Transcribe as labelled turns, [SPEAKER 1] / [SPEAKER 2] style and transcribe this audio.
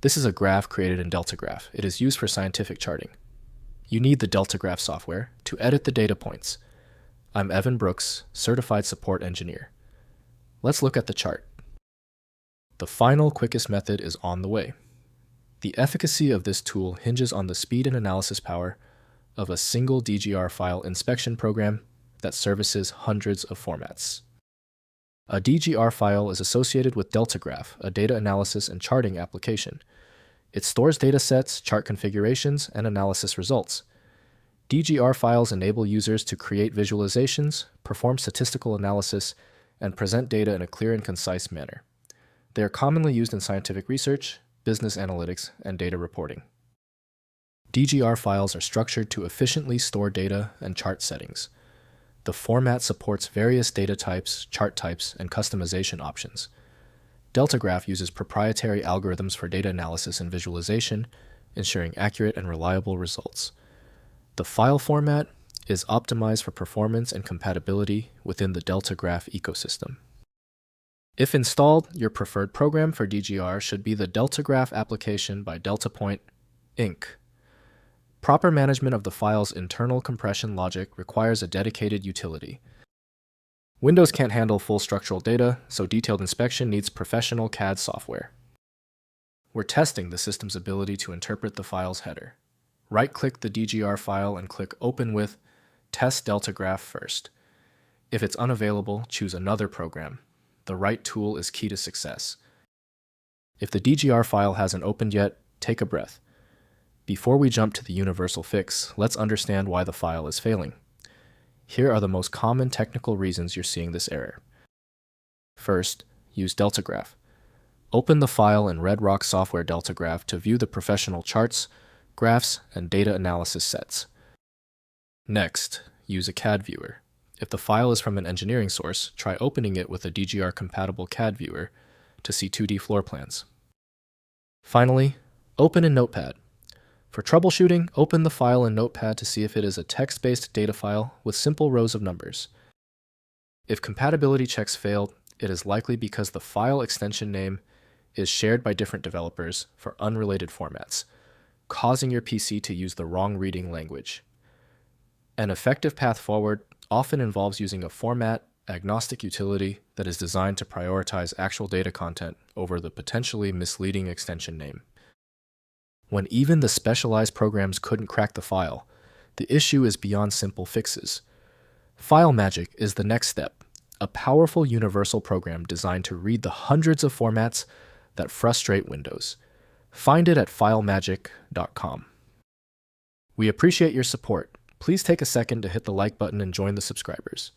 [SPEAKER 1] This is a graph created in DeltaGraph. It is used for scientific charting. You need the DeltaGraph software to edit the data points. I'm Evan Brooks, Certified Support Engineer. Let's look at the chart. The final, quickest method is on the way. The efficacy of this tool hinges on the speed and analysis power of a single DGR file inspection program that services hundreds of formats. A DGR file is associated with DeltaGraph, a data analysis and charting application. It stores datasets, chart configurations, and analysis results. DGR files enable users to create visualizations, perform statistical analysis, and present data in a clear and concise manner. They are commonly used in scientific research, business analytics, and data reporting. DGR files are structured to efficiently store data and chart settings. The format supports various data types, chart types, and customization options. DeltaGraph uses proprietary algorithms for data analysis and visualization, ensuring accurate and reliable results. The file format is optimized for performance and compatibility within the DeltaGraph ecosystem. If installed, your preferred program for DGR should be the DeltaGraph application by DeltaPoint, Inc. Proper management of the file's internal compression logic requires a dedicated utility. Windows can't handle full structural data, so detailed inspection needs professional CAD software. We're testing the system's ability to interpret the file's header. Right-click the DGR file and click Open with Test DeltaGraph first. If it's unavailable, choose another program. The right tool is key to success. If the DGR file hasn't opened yet, take a breath. Before we jump to the universal fix, let's understand why the file is failing. Here are the most common technical reasons you're seeing this error. First, use DeltaGraph. Open the file in Redrock Software DeltaGraph to view the professional charts, graphs, and data analysis sets. Next, use a CAD viewer. If the file is from an engineering source, try opening it with a DGR-compatible CAD viewer to see 2D floor plans. Finally, open in Notepad. For troubleshooting, open the file in Notepad to see if it is a text-based data file with simple rows of numbers. If compatibility checks failed, it is likely because the file extension name is shared by different developers for unrelated formats, causing your PC to use the wrong reading language. An effective path forward often involves using a format-agnostic utility that is designed to prioritize actual data content over the potentially misleading extension name. When even the specialized programs couldn't crack the file, the issue is beyond simple fixes. FileMagick is the next step, a powerful universal program designed to read the hundreds of formats that frustrate Windows. Find it at filemagick.com. We appreciate your support. Please take a second to hit the like button and join the subscribers.